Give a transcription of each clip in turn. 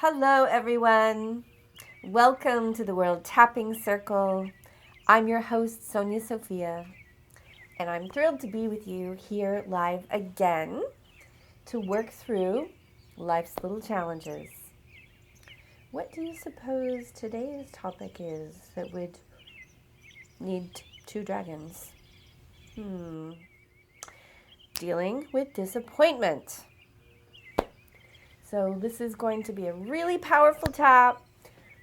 Hello, everyone. Welcome to the World Tapping Circle. I'm your host, Sonya Sophia, and I'm thrilled to be with you here live again to work through life's little challenges. What do you suppose today's topic is that would need two dragons? Dealing with disappointment. So this is going to be a really powerful tap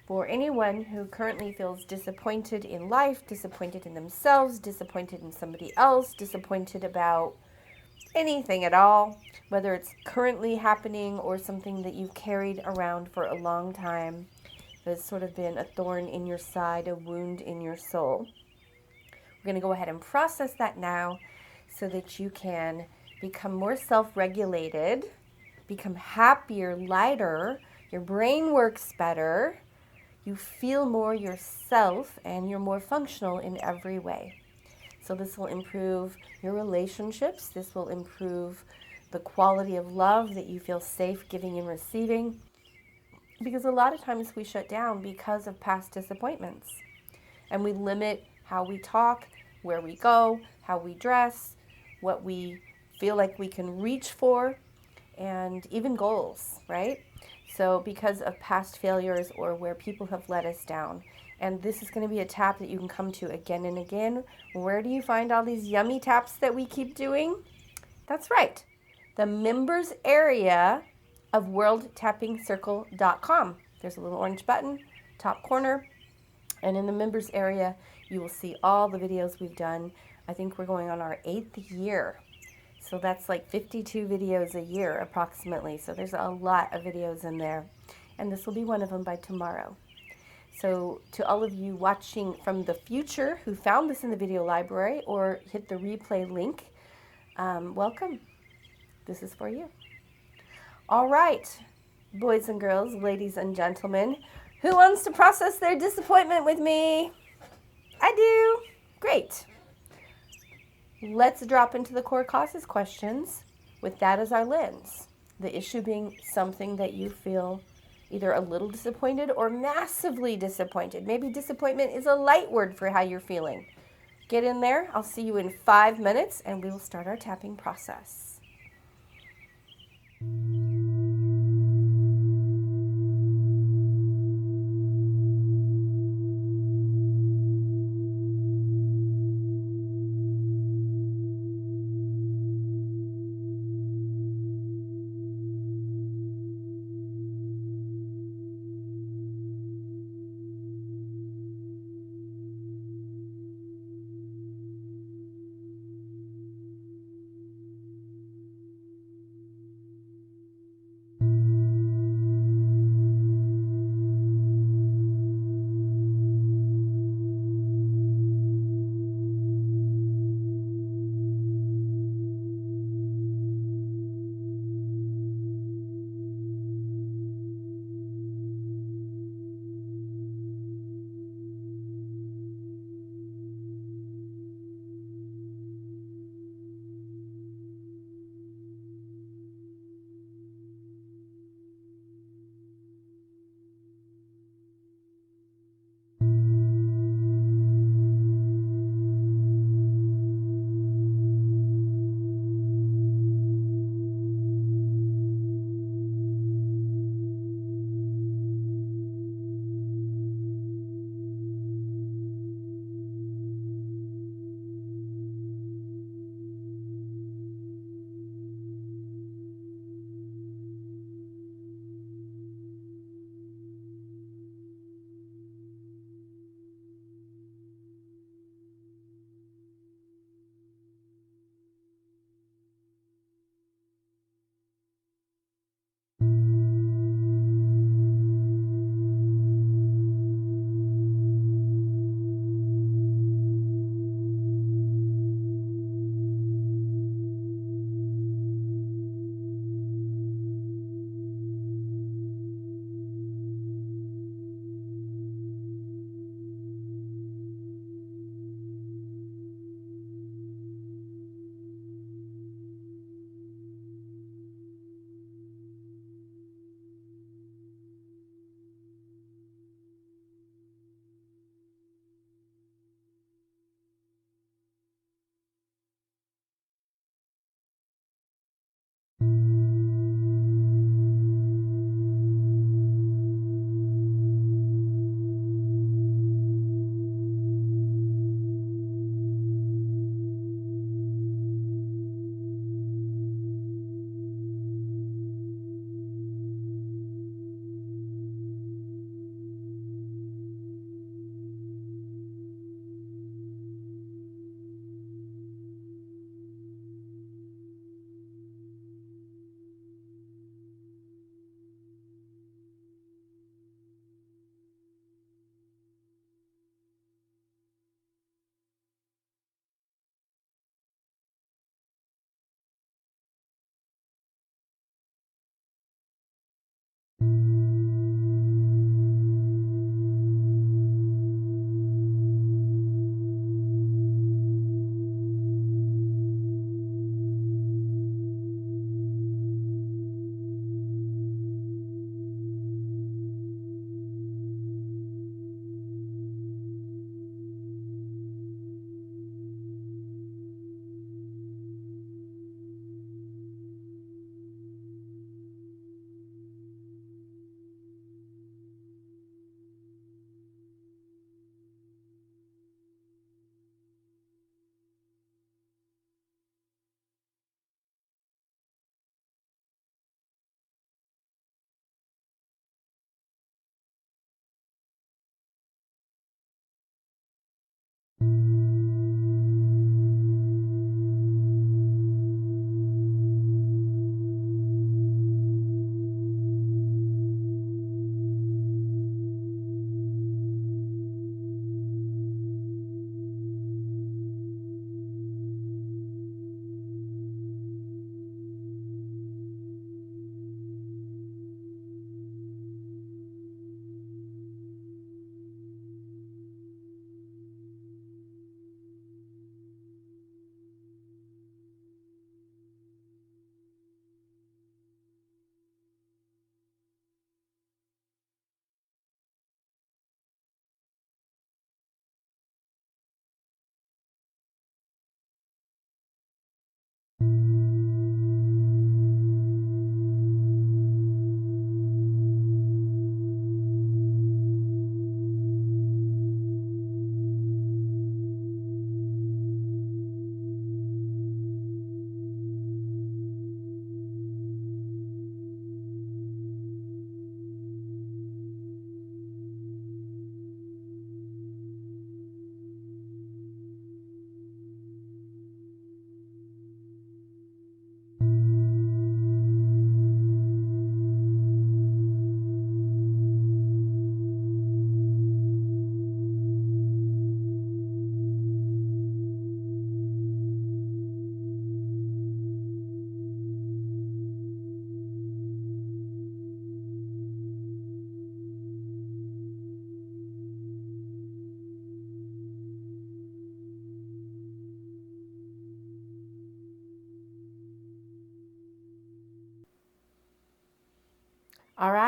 for anyone who currently feels disappointed in life, disappointed in themselves, disappointed in somebody else, disappointed about anything at all, whether it's currently happening or something that you've carried around for a long time that's sort of been a thorn in your side, a wound in your soul. We're going to go ahead and process that now so that you can become more self-regulated, become happier, lighter, your brain works better, you feel more yourself, and you're more functional in every way. So this will improve your relationships. This will improve the quality of love that you feel safe giving and receiving. Because a lot of times we shut down because of past disappointments. And we limit how we talk, where we go, how we dress, what we feel like we can reach for, and even goals, right? So because of past failures or where people have let us down. And this is going to be a tap that you can come to again and again. Where do you find all these yummy taps that we keep doing? That's right. The members area of worldtappingcircle.com. There's a little orange button, top corner. And in the members area, you will see all the videos we've done. I think we're going on our 8th year. So that's like 52 videos a year approximately. So there's a lot of videos in there. And this will be one of them by tomorrow. So to all of you watching from the future who found this in the video library or hit the replay link, welcome. This is for you. All right, boys and girls, ladies and gentlemen, who wants to process their disappointment with me? I do. Great. Let's drop into the core causes questions with that as our lens. The issue being something that you feel either a little disappointed or massively disappointed. Maybe disappointment is a light word for how you're feeling. Get in there. I'll see you in 5 minutes and we will start our tapping process.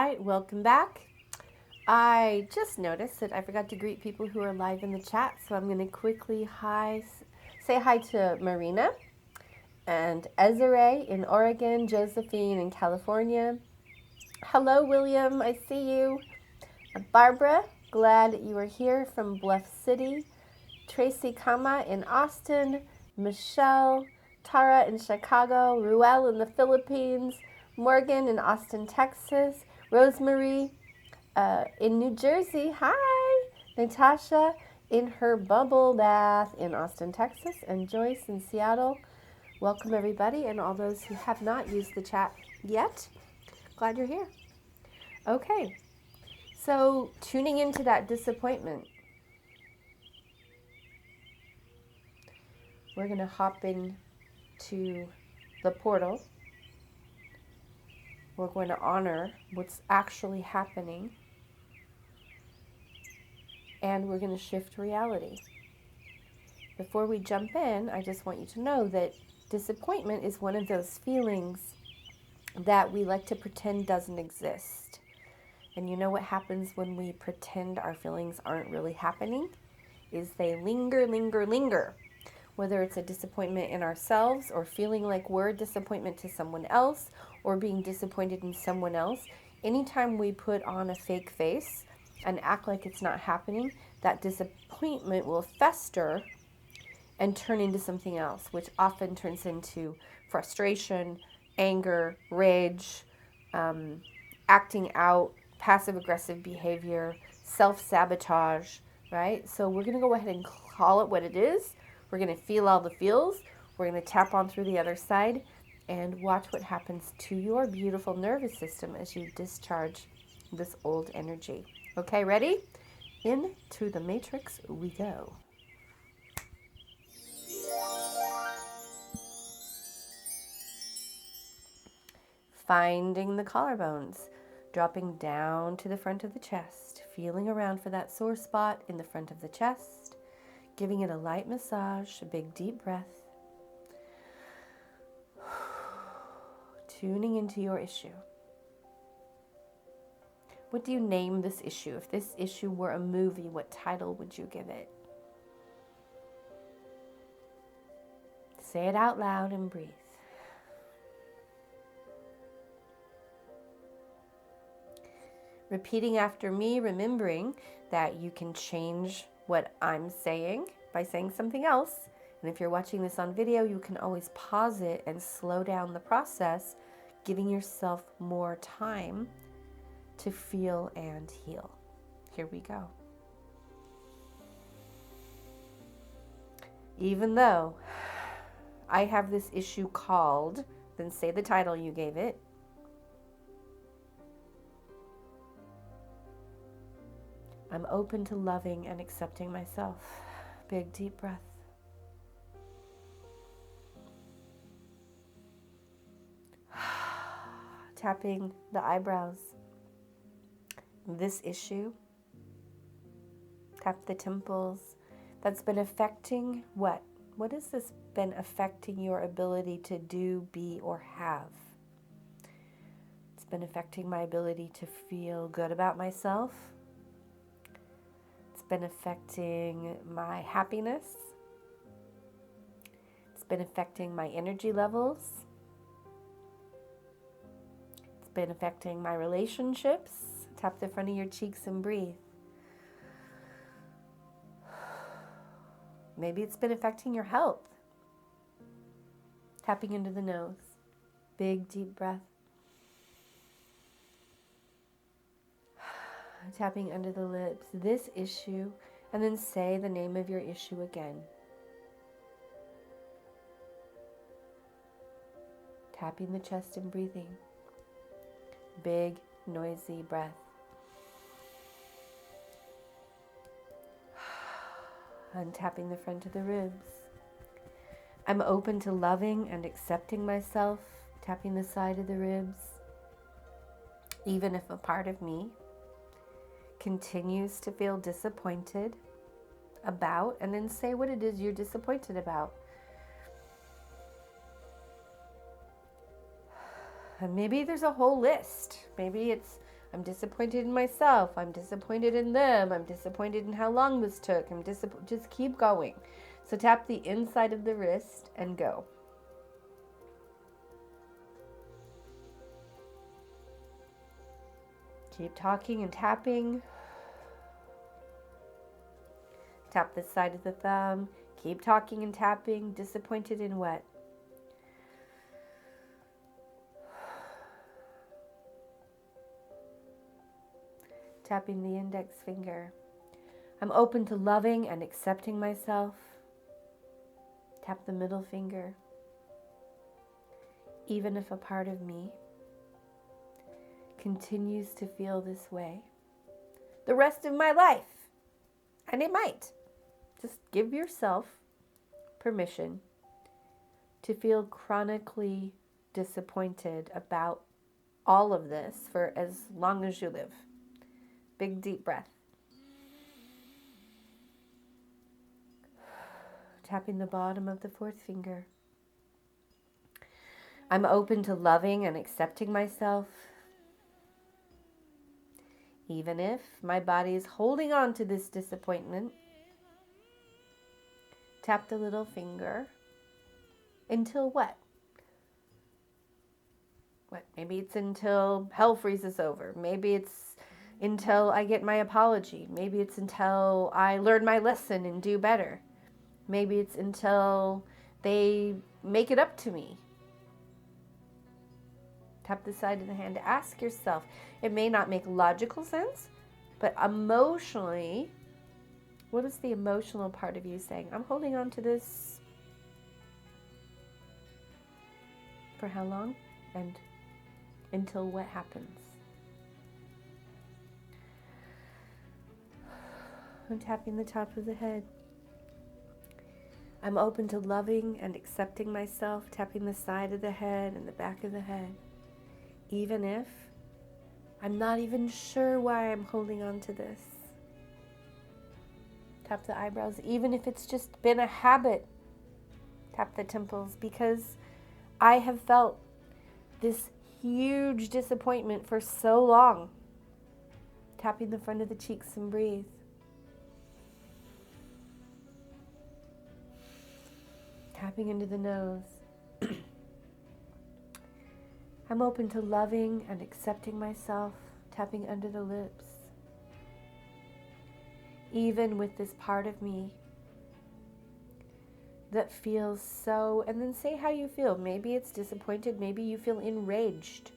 right, welcome back. I just noticed that I forgot to greet people who are live in the chat, so I'm going to quickly say hi to Marina and Ezere in Oregon, Josephine in California. Hello, William, I see you. Barbara, glad you are here from Bluff City. Tracy Kama in Austin. Michelle, Tara in Chicago. Ruel in the Philippines. Morgan in Austin, Texas. Rosemary in New Jersey. Hi. Natasha in her bubble bath in Austin, Texas. And Joyce in Seattle. Welcome, everybody, and all those who have not used the chat yet. Glad you're here. Okay. So, tuning into that disappointment, we're going to hop into the portal. We're going to honor what's actually happening, and we're going to shift reality. Before we jump in, I just want you to know that disappointment is one of those feelings that we like to pretend doesn't exist. And you know what happens when we pretend our feelings aren't really happening? Is they linger, linger, linger. Whether it's a disappointment in ourselves or feeling like we're a disappointment to someone else or being disappointed in someone else, anytime we put on a fake face and act like it's not happening, that disappointment will fester and turn into something else, which often turns into frustration, anger, rage, acting out, passive-aggressive behavior, self-sabotage, right? So we're going to go ahead and call it what it is. We're going to feel all the feels. We're going to tap on through the other side and watch what happens to your beautiful nervous system as you discharge this old energy. Okay, ready? Into the matrix we go. Finding the collarbones, dropping down to the front of the chest, feeling around for that sore spot in the front of the chest, giving it a light massage, a big deep breath, tuning into your issue. What do you name this issue? If this issue were a movie, what title would you give it? Say it out loud and breathe. Repeating after me, remembering that you can change what I'm saying by saying something else. And if you're watching this on video, you can always pause it and slow down the process, giving yourself more time to feel and heal. Here we go. Even though I have this issue called, then say the title you gave it. I'm open to loving and accepting myself. Big deep breath. Tapping the eyebrows. This issue. Tap the temples. That's been affecting what? What has this been affecting your ability to do, be, or have? It's been affecting my ability to feel good about myself. It's been affecting my happiness. It's been affecting my energy levels. It's been affecting my relationships. Tap the front of your cheeks and breathe. Maybe it's been affecting your health. Tapping into the nose. Big deep breath. Tapping under the lips, this issue, and then say the name of your issue again. Tapping the chest and breathing. Big, noisy breath. Untapping the front of the ribs. I'm open to loving and accepting myself. Tapping the side of the ribs. Even if a part of me continues to feel disappointed about, and then say what it is you're disappointed about. And maybe there's a whole list. Maybe it's I'm disappointed in myself. I'm disappointed in them. I'm disappointed in how long this took. Just keep going. So tap the inside of the wrist and go. Keep talking and tapping. Tap the side of the thumb. Keep talking and tapping. Disappointed in what? Tapping the index finger. I'm open to loving and accepting myself. Tap the middle finger. Even if a part of me continues to feel this way the rest of my life, and it might. Just give yourself permission to feel chronically disappointed about all of this for as long as you live. Big deep breath. Tapping the bottom of the fourth finger. I'm open to loving and accepting myself, even if my body is holding on to this disappointment. Tap the little finger. Until what? Maybe it's until hell freezes over. Maybe it's until I get my apology. Maybe it's until I learn my lesson and do better. Maybe it's until they make it up to me. Tap the side of the hand. Ask yourself. It may not make logical sense, but emotionally, what is the emotional part of you saying? I'm holding on to this for how long? And until what happens? I'm tapping the top of the head. I'm open to loving and accepting myself, tapping the side of the head and the back of the head. Even if I'm not even sure why I'm holding on to this. Tap the eyebrows, even if it's just been a habit. Tap the temples, because I have felt this huge disappointment for so long. Tapping the front of the cheeks and breathe. Tapping into the nose. I'm open to loving and accepting myself, tapping under the lips. Even with this part of me that feels so, and then say how you feel. Maybe it's disappointed, maybe you feel enraged.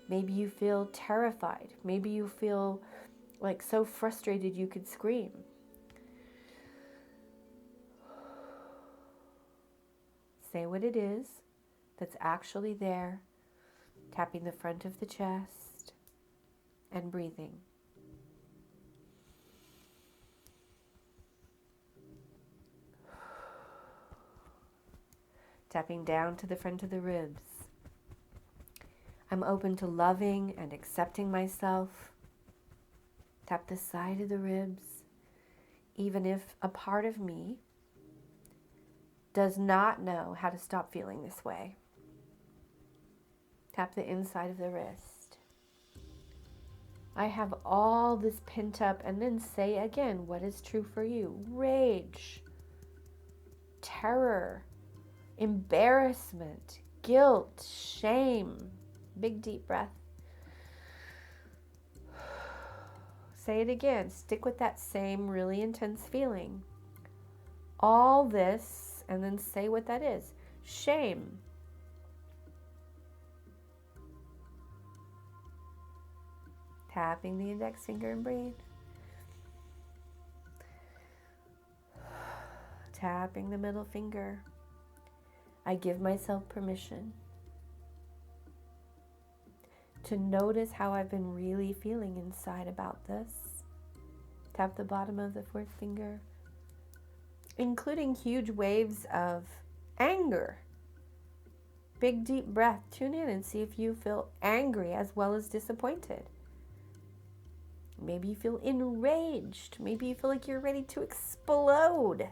Maybe you feel terrified. Maybe you feel like so frustrated you could scream. Say what it is that's actually there, tapping the front of the chest and breathing. Tapping down to the front of the ribs. I'm open to loving and accepting myself. Tap the side of the ribs, even if a part of me does not know how to stop feeling this way. Tap the inside of the wrist. I have all this pent up, and then say again what is true for you. Rage, terror, embarrassment, guilt, shame. Big deep breath. Say it again. Stick with that same really intense feeling. All this, and then say what that is. Shame. Tapping the index finger and breathe. Tapping the middle finger. I give myself permission to notice how I've been really feeling inside about this. Tap the bottom of the fourth finger, including huge waves of anger. Big deep breath. Tune in and see if you feel angry as well as disappointed. Maybe you feel enraged. Maybe you feel like you're ready to explode.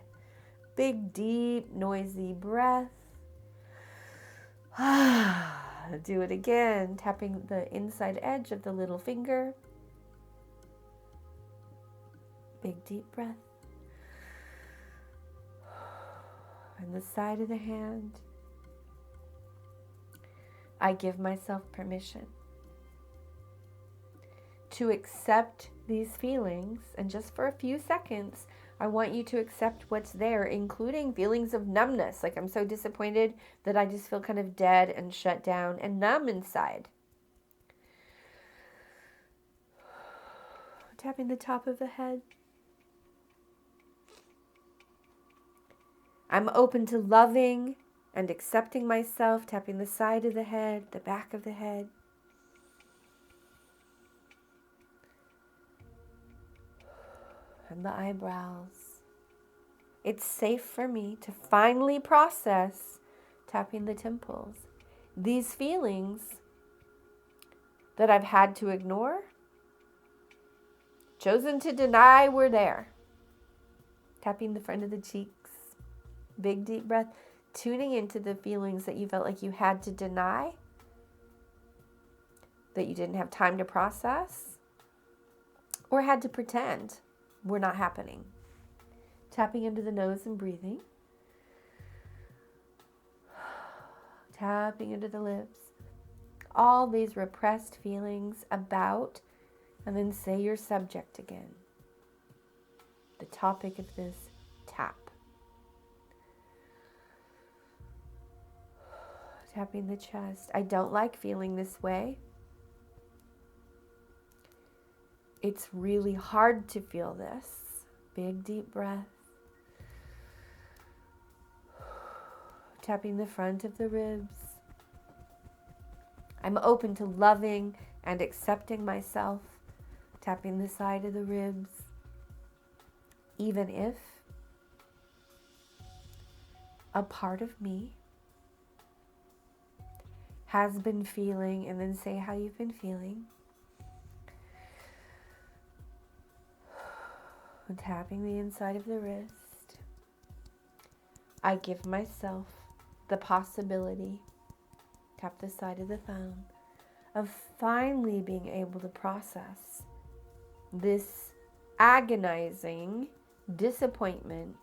Big, deep, noisy breath. Do it again, tapping the inside edge of the little finger. Big deep breath. And the side of the hand. I give myself permission to accept these feelings, and just for a few seconds, I want you to accept what's there, including feelings of numbness. Like, I'm so disappointed that I just feel kind of dead and shut down and numb inside. Tapping the top of the head. I'm open to loving and accepting myself, tapping the side of the head, the back of the head. And the eyebrows. It's safe for me to finally process, tapping the temples, these feelings that I've had to ignore, chosen to deny were there. Tapping the front of the cheeks, big deep breath, tuning into the feelings that you felt like you had to deny, that you didn't have time to process, or had to pretend were not happening. Tapping into the nose and breathing. Tapping into the lips. All these repressed feelings about, and then say your subject again. The topic of this tap. Tapping the chest. I don't like feeling this way. It's really hard to feel this. Big deep breath. Tapping the front of the ribs. I'm open to loving and accepting myself. Tapping the side of the ribs. Even if a part of me has been feeling, and then say how you've been feeling. Tapping the inside of the wrist. I give myself the possibility, tap the side of the thumb, of finally being able to process this agonizing disappointment,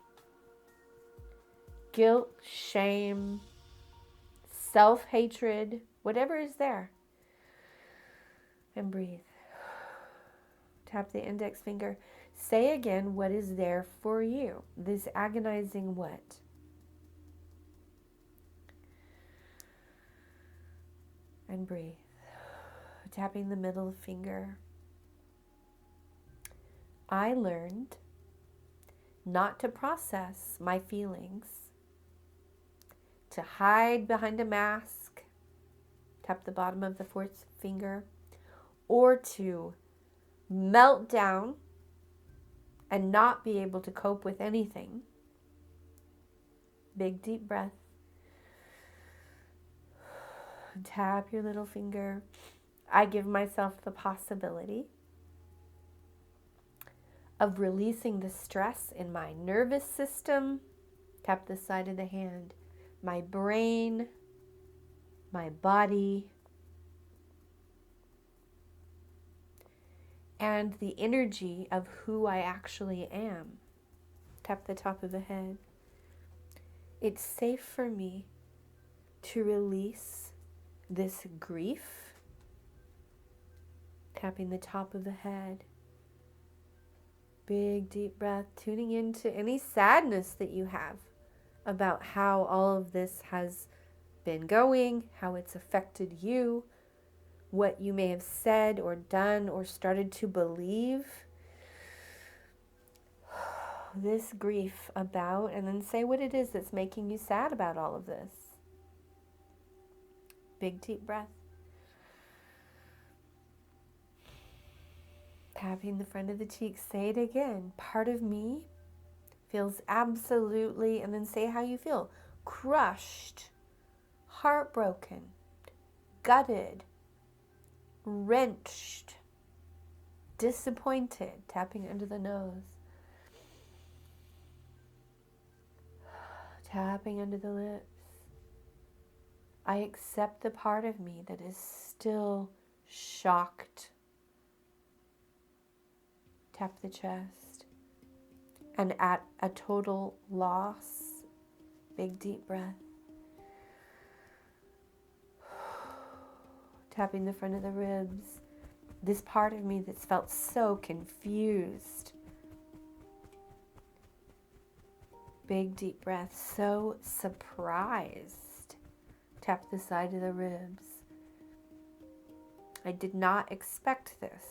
guilt, shame, self-hatred, whatever is there. And breathe. Tap the index finger. Say again what is there for you. This agonizing what? And breathe. Tapping the middle finger. I learned not to process my feelings, to hide behind a mask, tap the bottom of the fourth finger, or to melt down and not be able to cope with anything. Big deep breath. Tap your little finger. I give myself the possibility of releasing the stress in my nervous system. Tap the side of the hand. My brain, my body, and the energy of who I actually am. Tap the top of the head. It's safe for me to release this grief. Tapping the top of the head. Big deep breath, tuning into any sadness that you have about how all of this has been going, how it's affected you, what you may have said or done or started to believe. This grief about, and then say what it is that's making you sad about all of this. Big deep breath. Tapping the front of the cheek. Say it again. Part of me feels absolutely, and then say how you feel. Crushed, heartbroken, gutted, wrenched, disappointed. Tapping under the nose. Tapping under the lips. I accept the part of me that is still shocked. Tap the chest. And at a total loss. Big deep breath. Tapping the front of the ribs. This part of me that's felt so confused. Big deep breath. So surprised. Tap the side of the ribs. I did not expect this.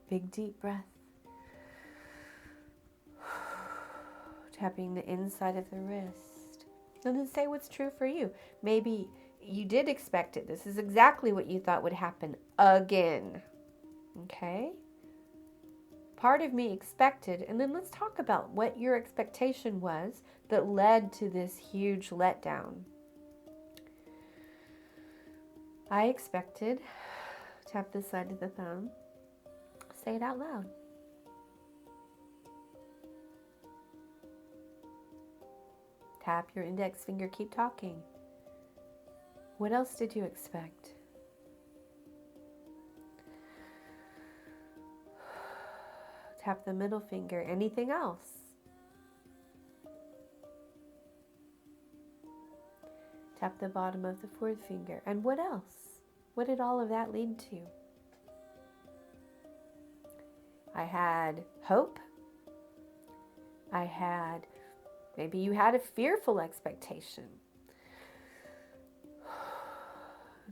Big deep breath. Tapping the inside of the wrist. And then say what's true for you. Maybe you did expect it. This is exactly what you thought would happen again. Okay? Part of me expected, and then let's talk about what your expectation was that led to this huge letdown. I expected, tap the side of the thumb, say it out loud. Tap your index finger, keep talking. What else did you expect? Tap the middle finger, anything else? Tap the bottom of the fourth finger. And what else? What did all of that lead to? I had hope. Maybe you had a fearful expectation.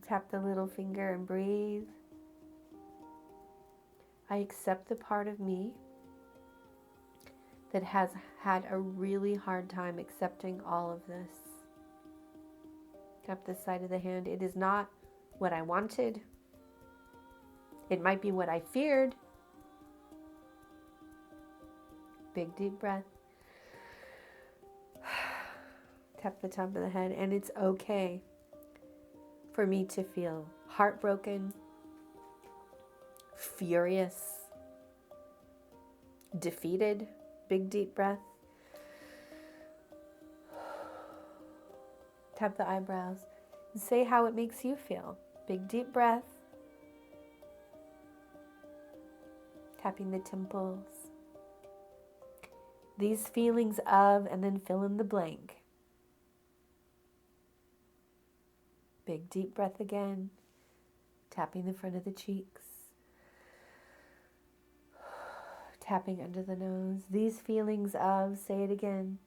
Tap the little finger and breathe. I accept the part of me that has had a really hard time accepting all of this. Tap the side of the hand. It is not what I wanted. It might be what I feared. Big deep breath. Tap the top of the head. And it's okay for me to feel heartbroken, furious, defeated. Big deep breath. Tap the eyebrows and say how it makes you feel. Big deep breath. Tapping the temples. These feelings of, and then fill in the blank. Big deep breath again. Tapping the front of the cheeks. Tapping under the nose. These feelings of, say it again.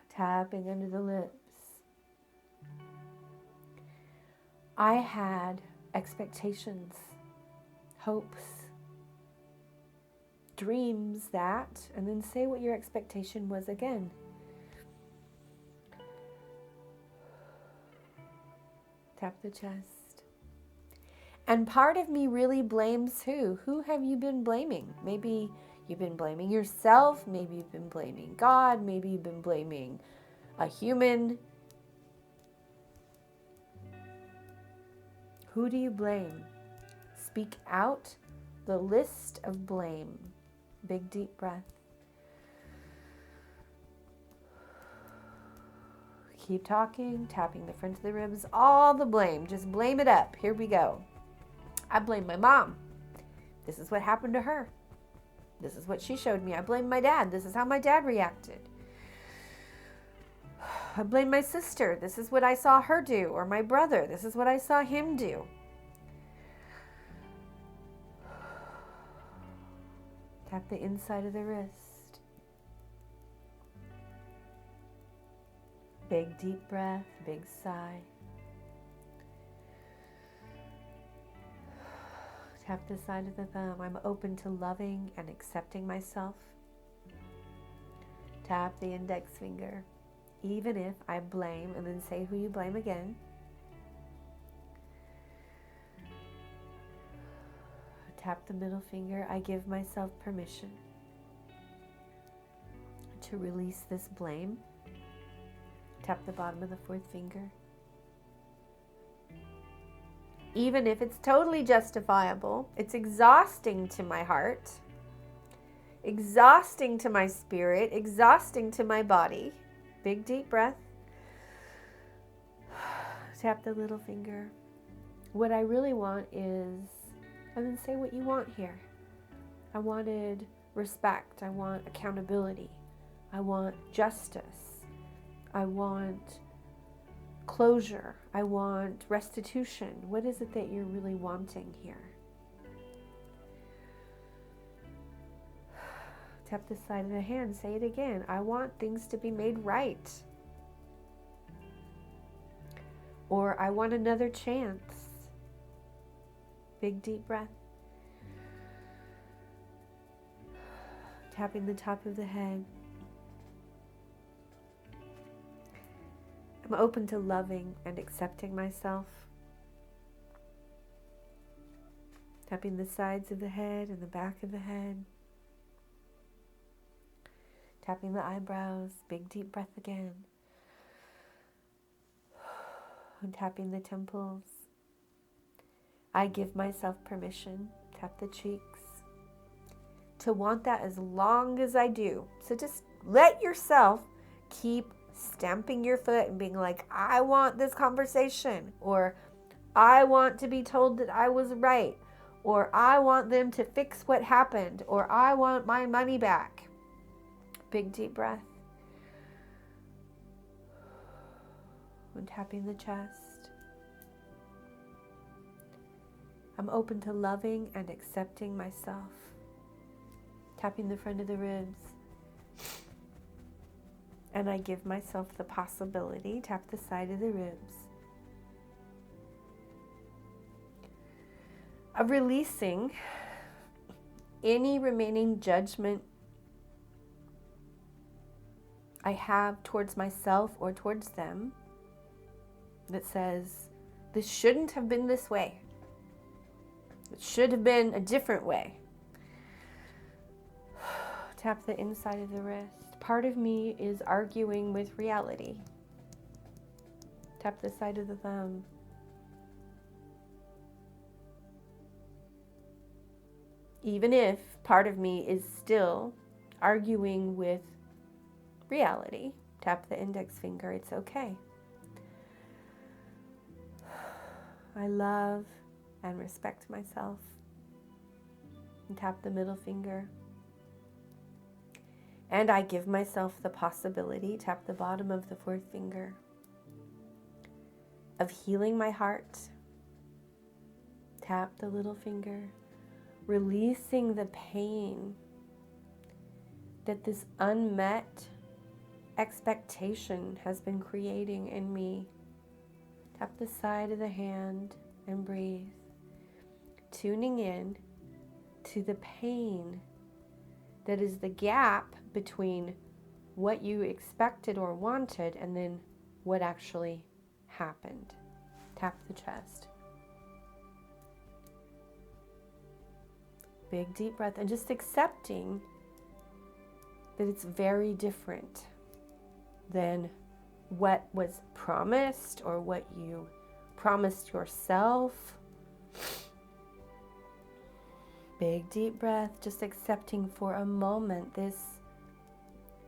Tapping under the lips. I had expectations, hopes, dreams that, and then say what your expectation was again. Tap the chest. And part of me really blames who? Who have you been blaming? Maybe you've been blaming yourself. Maybe you've been blaming God. Maybe you've been blaming a human. Who do you blame? Speak out the list of blame. Big deep breath. Keep talking, tapping the front of the ribs, all the blame. Just blame it up. Here we go. I blame my mom. This is what happened to her. This is what she showed me. I blame my dad. This is how my dad reacted. I blame my sister. This is what I saw her do. Or my brother. This is what I saw him do. Tap the inside of the wrist. Big deep breath, big sigh. Tap the side of the thumb. I'm open to loving and accepting myself. Tap the index finger. Even if I blame, and then say who you blame again. Tap the middle finger. I give myself permission to release this blame. Tap the bottom of the fourth finger. Even if it's totally justifiable, it's exhausting to my heart, exhausting to my spirit, exhausting to my body. Big deep breath. Tap the little finger. What I really want is, and then say what you want here. I wanted respect. I want accountability. I want justice. I want closure. I want restitution. What is it that you're really wanting here? Tap the side of the hand. Say it again. I want things to be made right. Or I want another chance. Big deep breath. Tapping the top of the head. I'm open to loving and accepting myself. Tapping the sides of the head and the back of the head. Tapping the eyebrows. Big deep breath again. And tapping the temples. I give myself permission. Tap the cheeks. To want that as long as I do. So just let yourself keep stamping your foot and being like, I want this conversation, or I want to be told that I was right, or I want them to fix what happened, or I want my money back. Big deep breath. And tapping the chest. I'm open to loving and accepting myself. Tapping the front of the ribs. And I give myself the possibility, tap the side of the ribs, of releasing any remaining judgment I have towards myself or towards them that says, this shouldn't have been this way. It should have been a different way. Tap the inside of the wrist. Part of me is arguing with reality. Tap the side of the thumb. Even if part of me is still arguing with reality, tap the index finger. It's okay. I love and respect myself. And tap the middle finger. And I give myself the possibility, tap the bottom of the fourth finger, of healing my heart. Tap the little finger, releasing the pain that this unmet expectation has been creating in me. Tap the side of the hand and breathe, tuning in to the pain that is the gap between what you expected or wanted and then what actually happened. Tap the chest. Big deep breath and just accepting that it's very different than what was promised or what you promised yourself. Big deep breath, just accepting for a moment this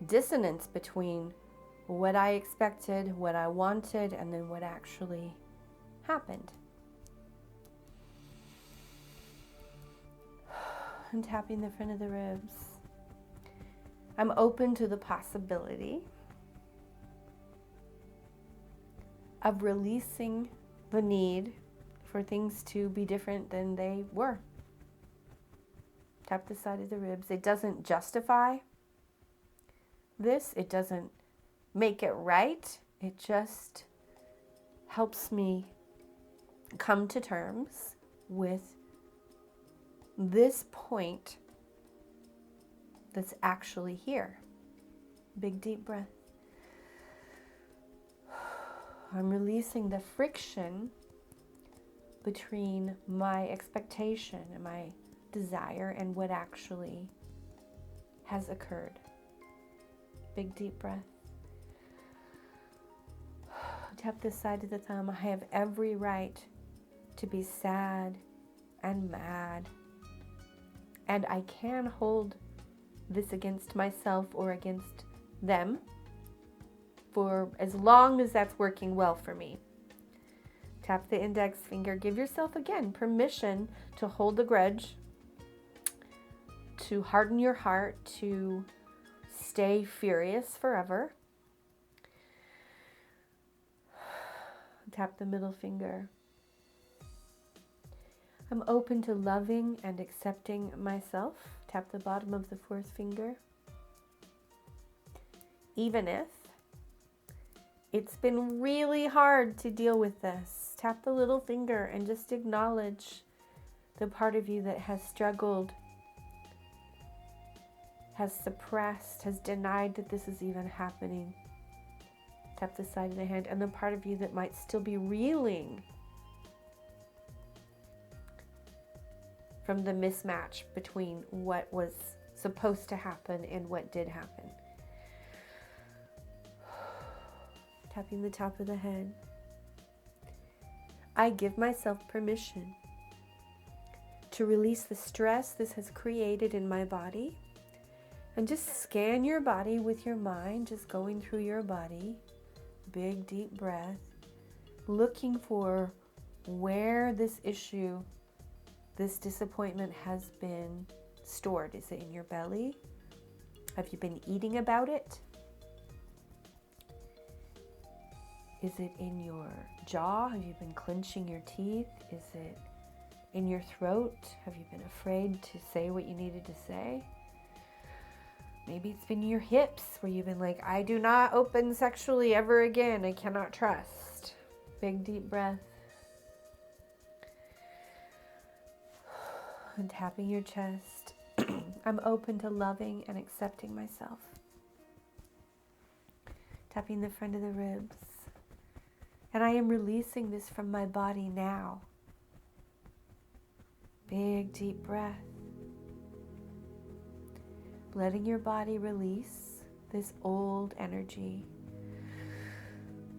dissonance between what I expected, what I wanted, and then what actually happened. And tapping the front of the ribs. I'm open to the possibility of releasing the need for things to be different than they were. Tap the side of the ribs. It doesn't justify this. It doesn't make it right. It just helps me come to terms with this point that's actually here. Big deep breath. I'm releasing the friction between my expectation and my desire and what actually has occurred. Big deep breath. Tap the side of the thumb. I have every right to be sad and mad, and I can hold this against myself or against them. for as long as that's working well for me. Tap the index finger. Give yourself, again, permission to hold the grudge, to harden your heart, to stay furious forever. Tap the middle finger. I'm open to loving and accepting myself. Tap the bottom of the fourth finger. Even if it's been really hard to deal with this, tap the little finger and just acknowledge the part of you that has struggled, has suppressed, has denied that this is even happening. Tap the side of the hand, and the part of you that might still be reeling from the mismatch between what was supposed to happen and what did happen. Tapping the top of the head. I give myself permission to release the stress this has created in my body, and just scan your body with your mind, just going through your body. Big deep breath, looking for where this issue, this disappointment has been stored. Is it in your belly? Have you been eating about it? Is it in your jaw? Have you been clenching your teeth? Is it in your throat? Have you been afraid to say what you needed to say? Maybe it's been your hips where you've been like, I do not open sexually ever again. I cannot trust. Big deep breath. And tapping your chest. I'm open to loving and accepting myself. Tapping the front of the ribs. And I am releasing this from my body now. Big deep breath. Letting your body release this old energy.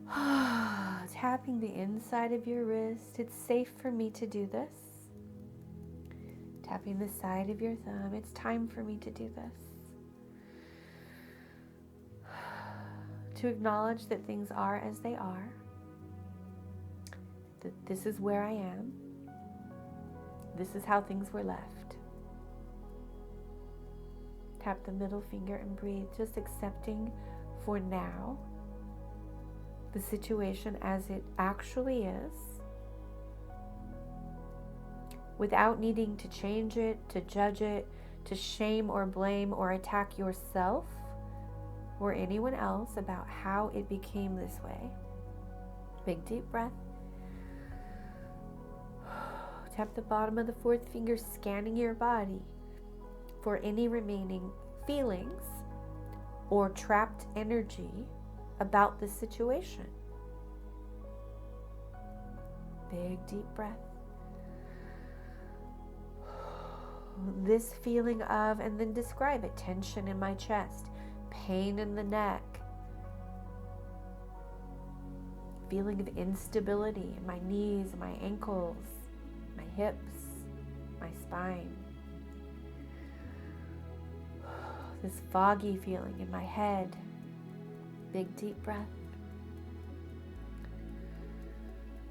Tapping the inside of your wrist. It's safe for me to do this. Tapping the side of your thumb. It's time for me to do this. To acknowledge that things are as they are. That this is where I am. This is how things were left. Tap the middle finger and breathe, just accepting for now the situation as it actually is, without needing to change it, to judge it, to shame or blame or attack yourself or anyone else about how it became this way. Big deep breath. Tap the bottom of the fourth finger, scanning your body for any remaining feelings or trapped energy about the situation. Big deep breath. This feeling of, and then describe it, tension in my chest, pain in the neck, feeling of instability in my knees, my ankles, my hips, my spine. This foggy feeling in my head. Big deep breath.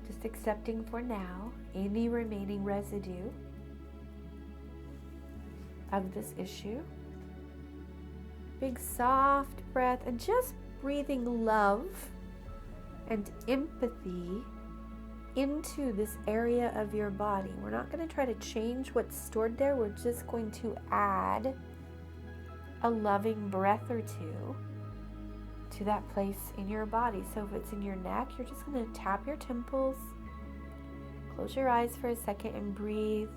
Just accepting for now any remaining residue of this issue. Big soft breath, and just breathing love and empathy into this area of your body. We're not going to try to change what's stored there. We're just going to add a loving breath or two to that place in your body. So if it's in your neck, you're just going to tap your temples, close your eyes for a second, and breathe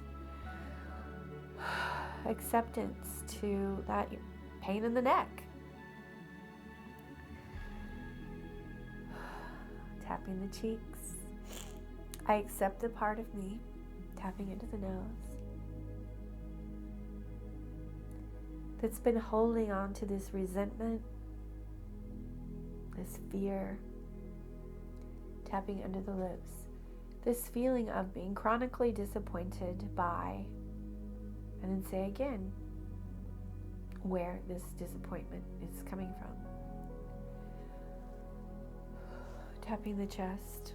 acceptance to that pain in the neck. Tapping the cheeks. I accept the part of me. Tapping into the nose that's been holding on to this resentment, this fear. Tapping under the lips. This feeling of being chronically disappointed by, and then say again where this disappointment is coming from. Tapping the chest.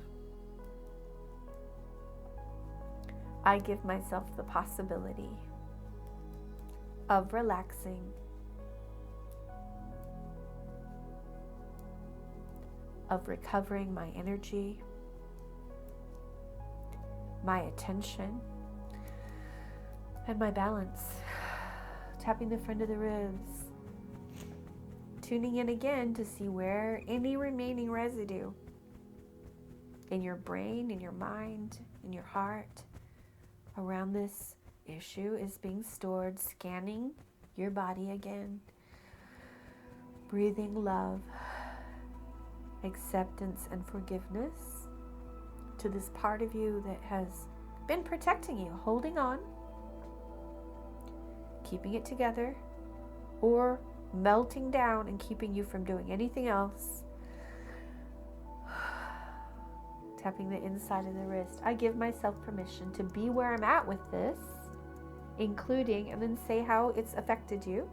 I give myself the possibility of relaxing, of recovering my energy, my attention, and my balance. Tapping the front of the ribs. Tuning in again to see where any remaining residue in your brain, in your mind, in your heart around this issue is being stored. Scanning your body again. Breathing love, acceptance, and forgiveness to this part of you that has been protecting you, holding on, keeping it together, or melting down and keeping you from doing anything else. Tapping the inside of the wrist. I give myself permission to be where I'm at with this, including, and then say how it's affected you.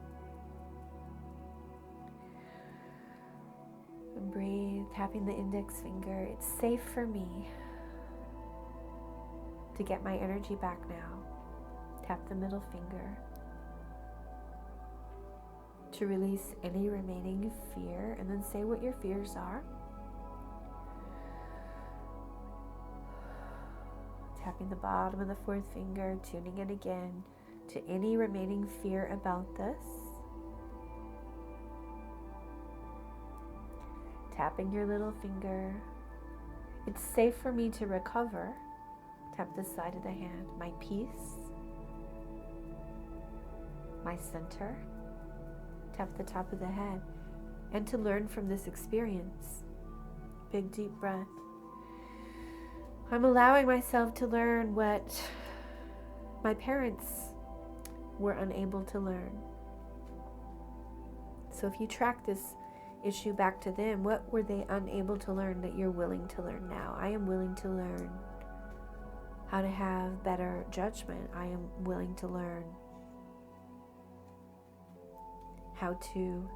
And breathe, tapping the index finger. It's safe for me to get my energy back now. Tap the middle finger to release any remaining fear, and then say what your fears are. Tapping the bottom of the fourth finger, tuning in again to any remaining fear about this. Tapping your little finger. It's safe for me to recover. Tap the side of the hand. My peace. My center. Tap the top of the head. And to learn from this experience. Big deep breath. I'm allowing myself to learn what my parents were unable to learn. So if you track this issue back to them, what were they unable to learn that you're willing to learn now? I am willing to learn how to have better judgment. I am willing to learn how to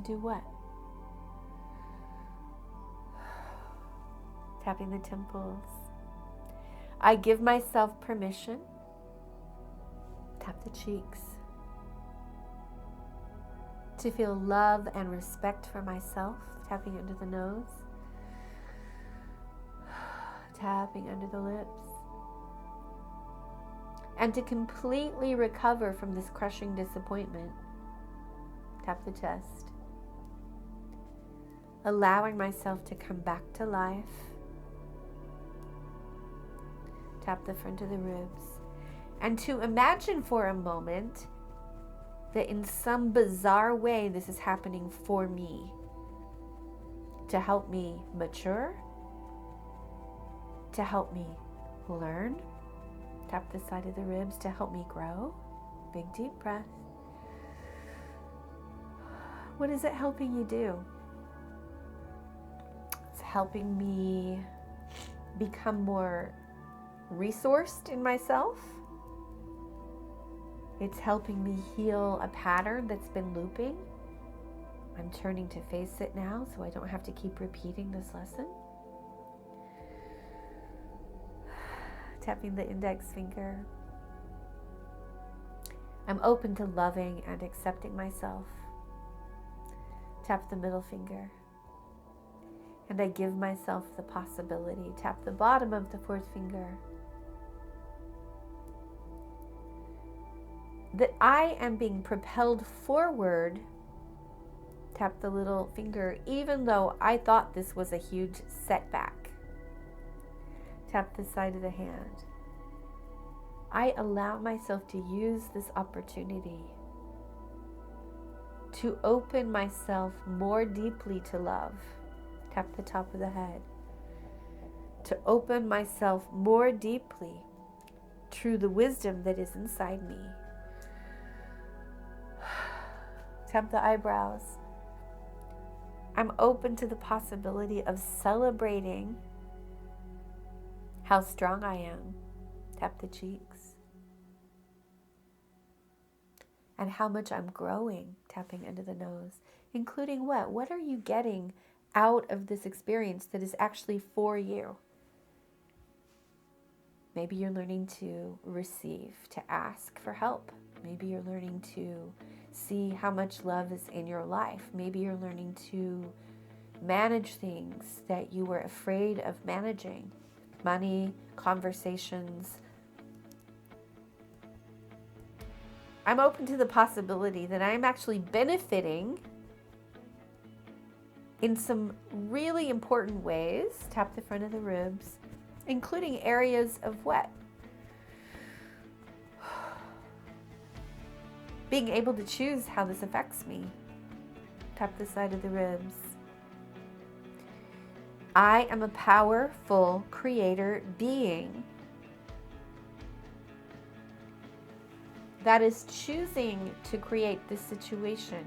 do what? Tapping the temples. I give myself permission. Tap the cheeks. To feel love and respect for myself. Tapping under the nose. Tapping under the lips. And to completely recover from this crushing disappointment. Tap the chest. Allowing myself to come back to life. Tap the front of the ribs. And to imagine for a moment that in some bizarre way this is happening for me. To help me mature. To help me learn. Tap the side of the ribs to help me grow. Big deep breath. What is it helping you do? It's helping me become more resourced in myself. It's helping me heal a pattern that's been looping. I'm turning to face it now so I don't have to keep repeating this lesson. Tapping the index finger. I'm open to loving and accepting myself. Tap the middle finger. And I give myself the possibility. Tap the bottom of the fourth finger. That I am being propelled forward. Tap the little finger, even though I thought this was a huge setback. Tap the side of the hand. I allow myself to use this opportunity to open myself more deeply to love. Tap the top of the head. To open myself more deeply through the wisdom that is inside me. Tap the eyebrows. I'm open to the possibility of celebrating how strong I am. Tap the cheeks. And how much I'm growing. Tapping under the nose. Including what? What are you getting out of this experience that is actually for you. Maybe you're learning to receive, to ask for help. Maybe you're learning to see how much love is in your life. Maybe you're learning to manage things that you were afraid of managing. Money, conversations. I'm open to the possibility that I'm actually benefiting in some really important ways. Tap the front of the ribs, including areas of what? Being able to choose how this affects me. Tap the side of the ribs. I am a powerful creator being that is choosing to create this situation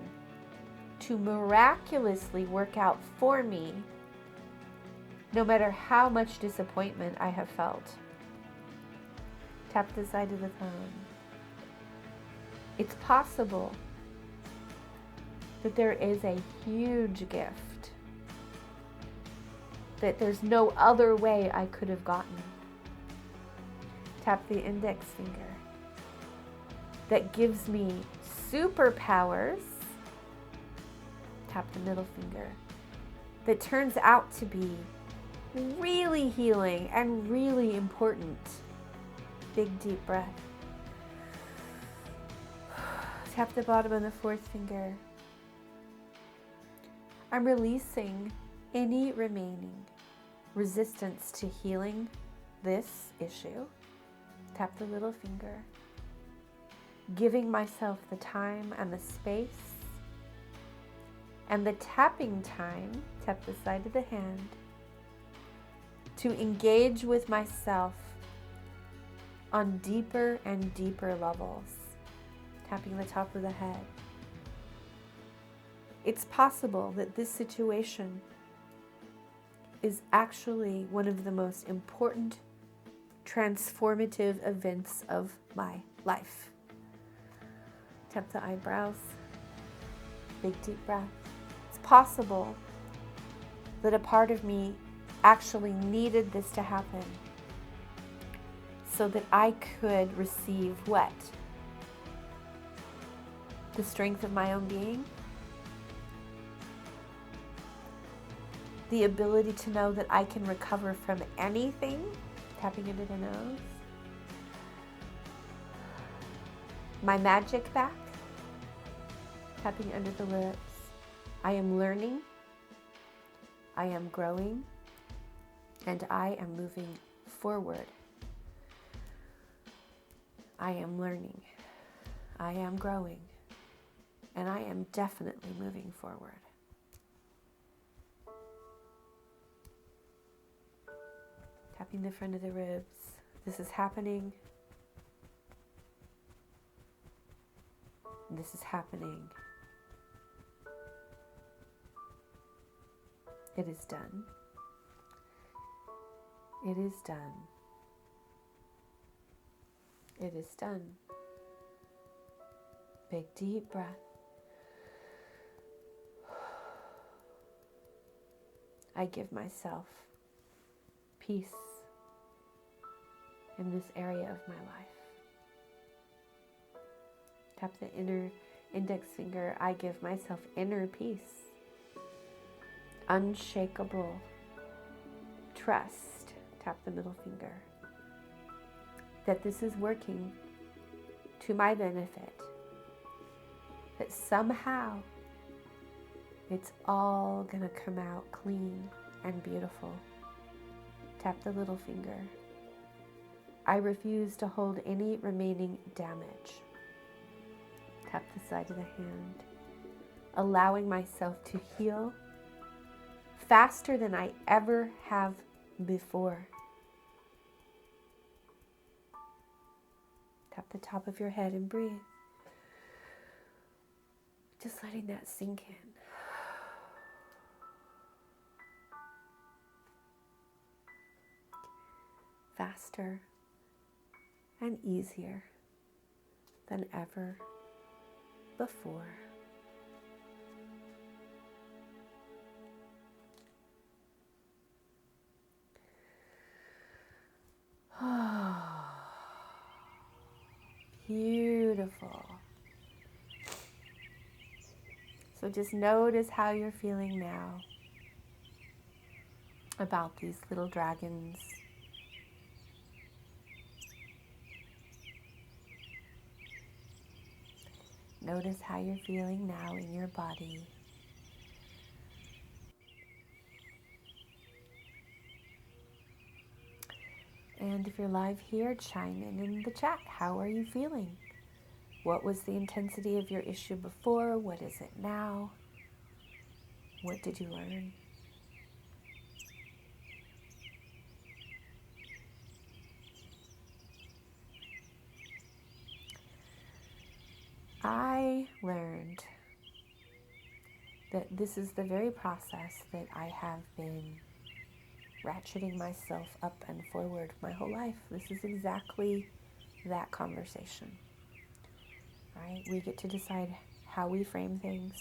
to miraculously work out for me, no matter how much disappointment I have felt. Tap the side of the thumb. It's possible that there is a huge gift that there's no other way I could have gotten. Tap the index finger. That gives me superpowers. Tap the middle finger. That turns out to be really healing and really important. Big deep breath. Tap the bottom of the fourth finger. I'm releasing any remaining resistance to healing this issue. Tap the little finger. Giving myself the time and the space and the tapping time, tap the side of the hand, to engage with myself on deeper and deeper levels. Tapping the top of the head. It's possible that this situation is actually one of the most important transformative events of my life. Tap the eyebrows. Big deep breath. It's possible that a part of me actually needed this to happen so that I could receive what? The strength of my own being. The ability to know that I can recover from anything. Tapping into the nose. My magic back. Tapping under the lips. I am learning. I am growing. And I am moving forward. I am learning. I am growing. And I am definitely moving forward. Tapping the front of the ribs. This is happening. This is happening. It is done. It is done. It is done. Big deep breath. I give myself peace in this area of my life. Tap the inner index finger. I give myself inner peace. Unshakable trust. Tap the middle finger. That this is working to my benefit. That somehow it's all gonna come out clean and beautiful. Tap the little finger. I refuse to hold any remaining damage. Tap the side of the hand. Allowing myself to heal faster than I ever have before. Tap the top of your head and breathe. Just letting that sink in. Faster and easier than ever before. Beautiful. So just notice how you're feeling now about these little dragons. Notice how you're feeling now in your body. And if you're live here, chime in the chat. How are you feeling? What was the intensity of your issue before? What is it now? What did you learn? I learned that this is the very process that I have been ratcheting myself up and forward my whole life. This is exactly that conversation, right? We get to decide how we frame things,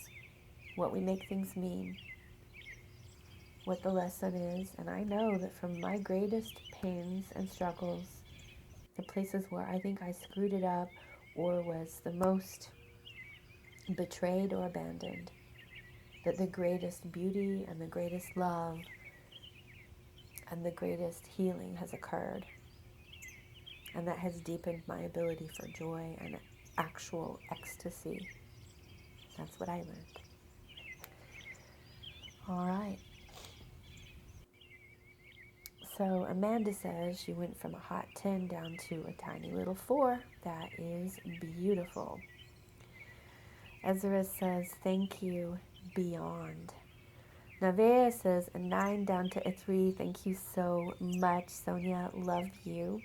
what we make things mean, what the lesson is. And I know that from my greatest pains and struggles, the places where I think I screwed it up or was the most betrayed or abandoned, that the greatest beauty and the greatest love and the greatest healing has occurred. And that has deepened my ability for joy and actual ecstasy. That's what I learned. All right. So Amanda says she went from a hot 10 down to a tiny little 4. That is beautiful. Ezra says, thank you, beyond. Navea says, a 9 down to a 3. Thank you so much, Sonia. Love you.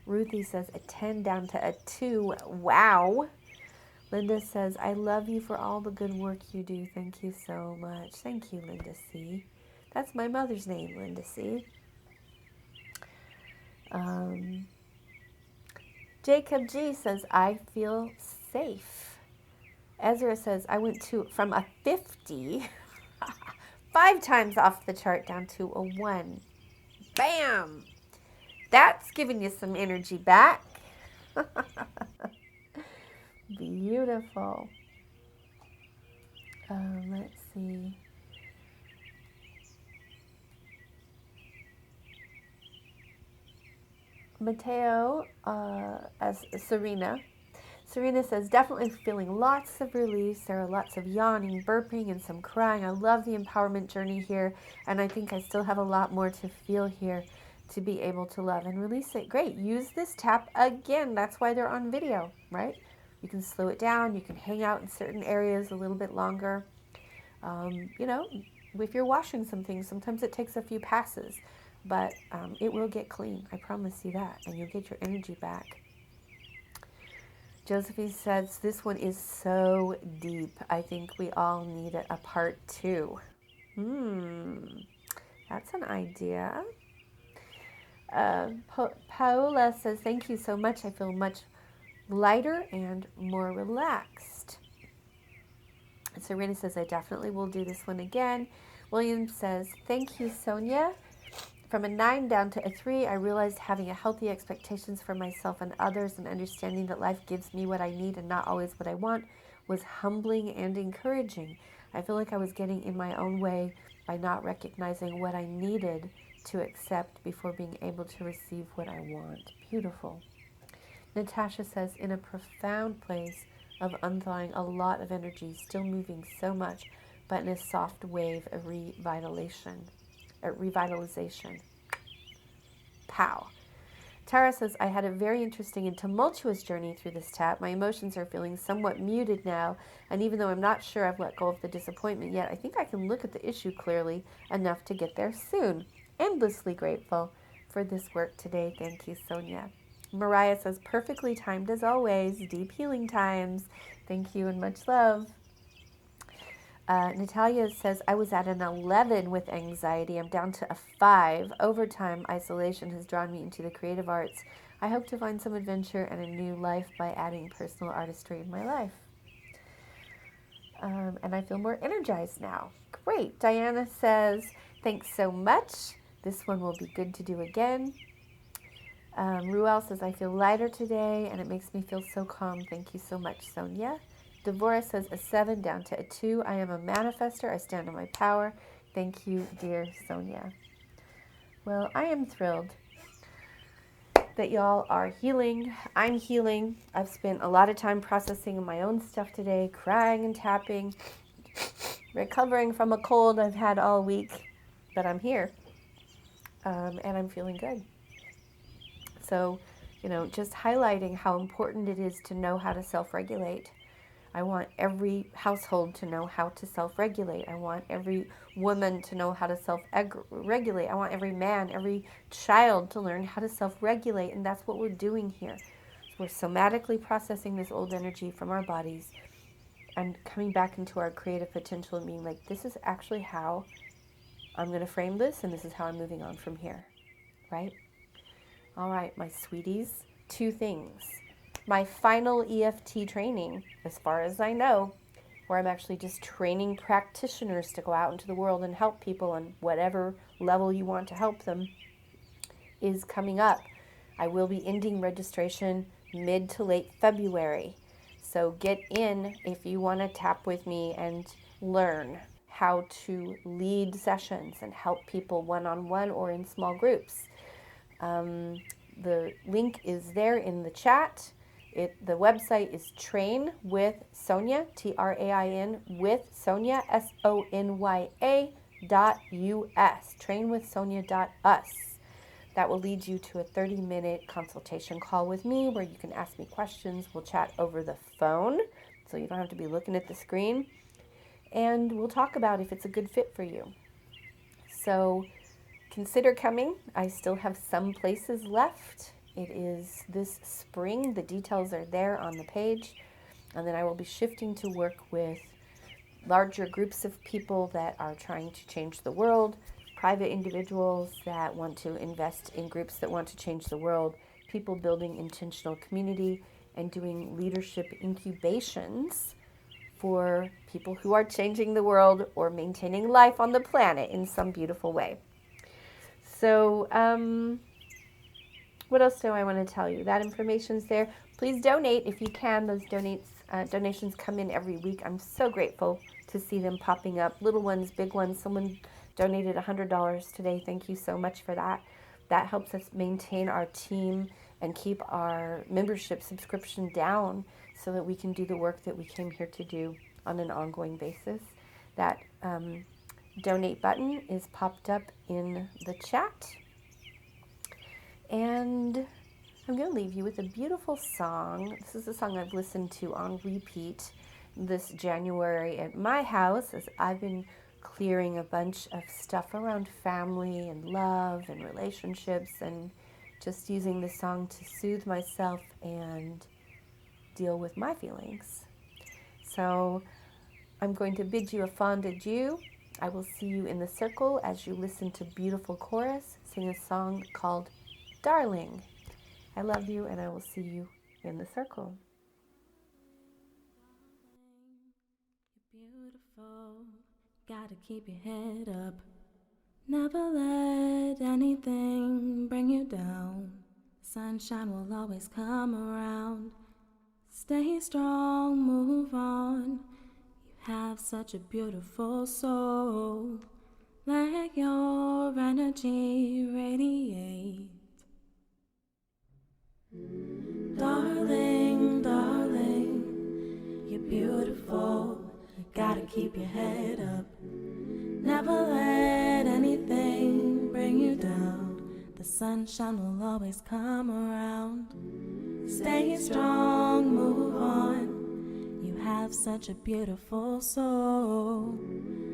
Ruthie says, a 10 down to a 2. Wow. Linda says, I love you for all the good work you do. Thank you so much. Thank you, Linda C. That's my mother's name, Linda C. Jacob G says, I feel safe. Ezra says, I went from a 50, 5 times off the chart, down to a 1. Bam! That's giving you some energy back. Beautiful. Let's see. Mateo, as Serena says, definitely feeling lots of release. There are lots of yawning, burping, and some crying. I love the empowerment journey here, and I think I still have a lot more to feel here to be able to love and release it. Great. Use this tap again. That's why they're on video, right? You can slow it down. You can hang out in certain areas a little bit longer. You know, if you're washing something, sometimes it takes a few passes, but it will get clean. I promise you that, and you'll get your energy back. Josephine says, this one is so deep. I think we all need a part 2. That's an idea. Paola says, thank you so much. I feel much lighter and more relaxed. And Serena says, I definitely will do this one again. William says, thank you, Sonia. From a 9 down to a 3, I realized having a healthy expectations for myself and others and understanding that life gives me what I need and not always what I want was humbling and encouraging. I feel like I was getting in my own way by not recognizing what I needed to accept before being able to receive what I want. Beautiful. Natasha says, in a profound place of unthawing a lot of energy, still moving so much, but in a soft wave of revitalization. Pow. Tara says, I had a very interesting and tumultuous journey through this tap. My emotions are feeling somewhat muted now, and even though I'm not sure I've let go of the disappointment yet, I think I can look at the issue clearly enough to get there soon. Endlessly grateful for this work today. Thank you, Sonia. Mariah says, perfectly timed as always. Deep healing times. Thank you and much love. Natalia says, I was at an 11 with anxiety. I'm down to a 5. Over time, isolation has drawn me into the creative arts. I hope to find some adventure and a new life by adding personal artistry in my life. And I feel more energized now. Great. Diana says, thanks so much. This one will be good to do again. Ruel says, I feel lighter today and it makes me feel so calm. Thank you so much, Sonya. Devorah says, a 7 down to a 2. I am a manifester. I stand on my power. Thank you, dear Sonya. Well, I am thrilled that y'all are healing. I'm healing. I've spent a lot of time processing my own stuff today, crying and tapping, recovering from a cold I've had all week, but I'm here, and I'm feeling good. So, just highlighting how important it is to know how to self-regulate. I want every household to know how to self-regulate. I want every woman to know how to self-regulate. I want every man, every child to learn how to self-regulate, and that's what we're doing here. We're somatically processing this old energy from our bodies and coming back into our creative potential and being like, this is actually how I'm going to frame this, and this is how I'm moving on from here, right? All right, my sweeties, 2 things. My final EFT training, as far as I know, where I'm actually just training practitioners to go out into the world and help people on whatever level you want to help them, is coming up. I will be ending registration mid to late February. So get in if you want to tap with me and learn how to lead sessions and help people one-on-one or in small groups. The link is there in the chat. The website is Train with Sonya, TRAIN with Sonya, SONYA.US, trainwithsonya.us. That will lead you to a 30-minute consultation call with me where you can ask me questions. We'll chat over the phone, so you don't have to be looking at the screen. And we'll talk about if it's a good fit for you. So consider coming. I still have some places left. It is this spring. The details are there on the page. And then I will be shifting to work with larger groups of people that are trying to change the world, private individuals that want to invest in groups that want to change the world, people building intentional community, and doing leadership incubations for people who are changing the world or maintaining life on the planet in some beautiful way. So, what else do I want to tell you? That information's there. Please donate if you can. Those donations come in every week. I'm so grateful to see them popping up. Little ones, big ones. Someone donated $100 today. Thank you so much for that. That helps us maintain our team and keep our membership subscription down so that we can do the work that we came here to do on an ongoing basis. That donate button is popped up in the chat. And I'm going to leave you with a beautiful song. This is a song I've listened to on repeat this January at my house as I've been clearing a bunch of stuff around family and love and relationships, and just using this song to soothe myself and deal with my feelings. So I'm going to bid you a fond adieu. I will see you in the circle as you listen to beautiful chorus sing a song called Darling. I love you, and I will see you in the circle. You're beautiful, gotta keep your head up. Never let anything bring you down. Sunshine will always come around. Stay strong, move on. You have such a beautiful soul. Let your energy radiate. Darling, darling, you're beautiful. You gotta keep your head up. Never let anything bring you down. The sunshine will always come around. Stay strong, move on. You have such a beautiful soul.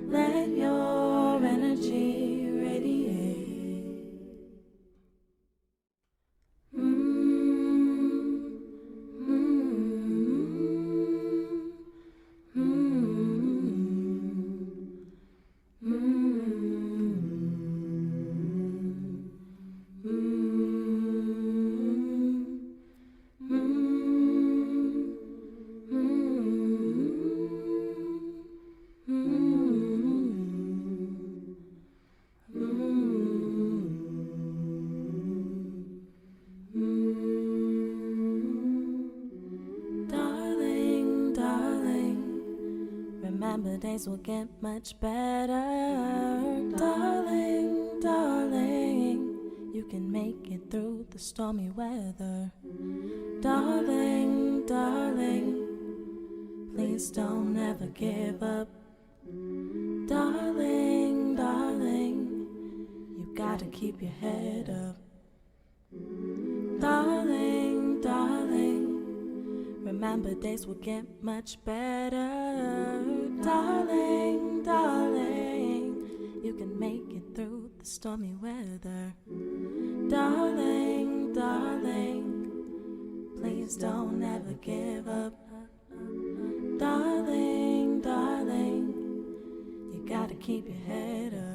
Let your energy radiate. Remember, days will get much better. Darling, darling, you can make it through the stormy weather. Darling, darling, please don't ever give up. Darling, darling, you gotta keep your head up. Darling, darling, remember days will get much better. Darling, darling, you can make it through the stormy weather. Darling, darling, please don't ever give up. Darling, darling, you gotta keep your head up.